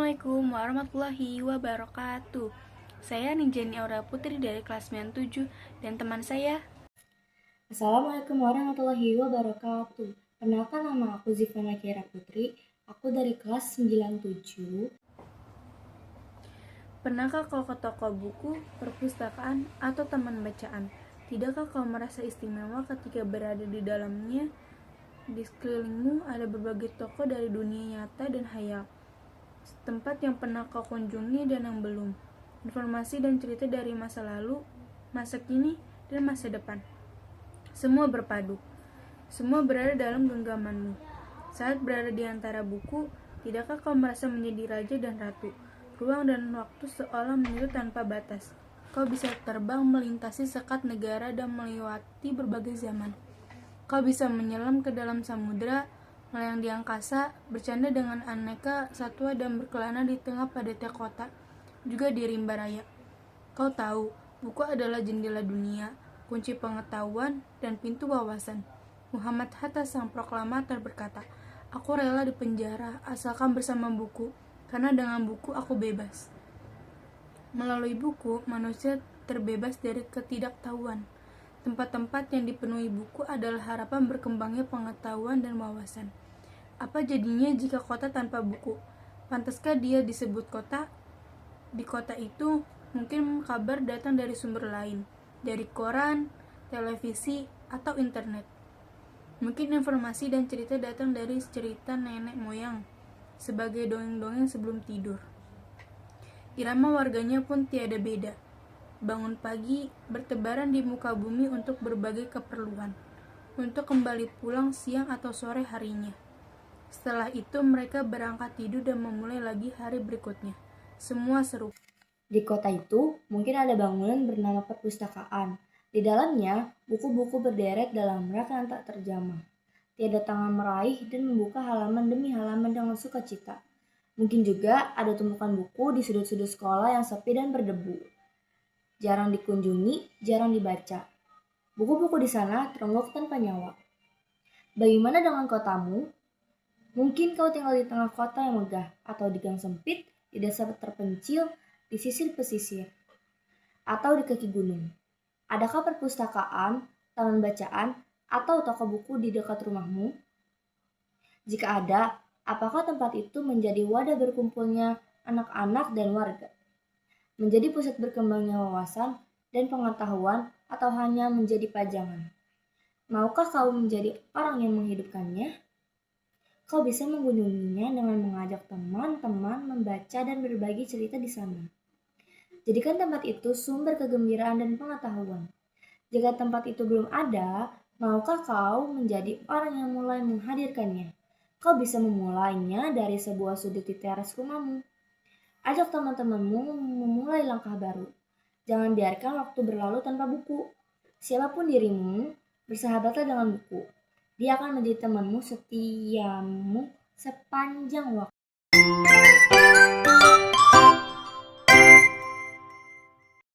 Assalamualaikum warahmatullahi wabarakatuh. Saya Ninjani Aura Putri dari kelas 97 dan teman saya. Assalamualaikum warahmatullahi wabarakatuh. Perkenalkan, nama aku Zifana Kiara Putri. Aku dari kelas 97. Pernahkah kau ke toko buku, perpustakaan, atau taman bacaan? Tidakkah kau merasa istimewa ketika berada di dalamnya? Di sekelilingmu ada berbagai toko dari dunia nyata dan hayal. Tempat yang pernah kau kunjungi dan yang belum. Informasi dan cerita dari masa lalu, masa kini, dan masa depan. Semua berpadu. Semua berada dalam genggamanmu. Saat berada di antara buku, tidakkah kau merasa menjadi raja dan ratu? Ruang dan waktu seolah menyeru tanpa batas. Kau bisa terbang melintasi sekat negara dan melewati berbagai zaman. Kau bisa menyelam ke dalam samudera, melayang di angkasa, bercanda dengan aneka satwa dan berkelana di tengah padatnya kota, juga di rimba raya. Kau tahu, buku adalah jendela dunia, kunci pengetahuan, dan pintu wawasan. Muhammad Hatta sang proklamator berkata, "Aku rela di penjara asalkan bersama buku, karena dengan buku aku bebas." Melalui buku, manusia terbebas dari ketidaktahuan. Tempat-tempat yang dipenuhi buku adalah harapan berkembangnya pengetahuan dan wawasan. Apa jadinya jika kota tanpa buku? Pantaskah dia disebut kota? Di kota itu, mungkin kabar datang dari sumber lain, dari koran, televisi, atau internet. Mungkin informasi dan cerita datang dari cerita nenek moyang, sebagai dongeng-dongeng sebelum tidur. Irama warganya pun tiada beda. Bangun pagi, bertebaran di muka bumi untuk berbagai keperluan, untuk kembali pulang siang atau sore harinya. Setelah itu mereka berangkat tidur dan memulai lagi hari berikutnya. Semua serupa. Di kota itu mungkin ada bangunan bernama perpustakaan. Di dalamnya, buku-buku berderet dalam rak yang tak terjamah. Tiada tangan meraih dan membuka halaman demi halaman dengan sukacita. Mungkin juga ada tumpukan buku di sudut-sudut sekolah yang sepi dan berdebu. Jarang dikunjungi, jarang dibaca. Buku-buku di sana teronggok tanpa nyawa. Bagaimana dengan kotamu? Mungkin kau tinggal di tengah kota yang megah, atau di gang sempit, di desa terpencil, di sisir pesisir, atau di kaki gunung. Adakah perpustakaan, taman bacaan, atau toko buku di dekat rumahmu? Jika ada, apakah tempat itu menjadi wadah berkumpulnya anak-anak dan warga? Menjadi pusat berkembangnya wawasan dan pengetahuan, atau hanya menjadi pajangan? Maukah kau menjadi orang yang menghidupkannya? Kau bisa mengunjunginya dengan mengajak teman-teman membaca dan berbagi cerita di sana. Jadikan tempat itu sumber kegembiraan dan pengetahuan. Jika tempat itu belum ada, maukah kau menjadi orang yang mulai menghadirkannya? Kau bisa memulainya dari sebuah sudut di teras rumahmu. Ajak teman-temanmu memulai langkah baru. Jangan biarkan waktu berlalu tanpa buku. Siapapun dirimu, bersahabatlah dengan buku. Dia akan menjadi temanmu setiamu sepanjang waktu.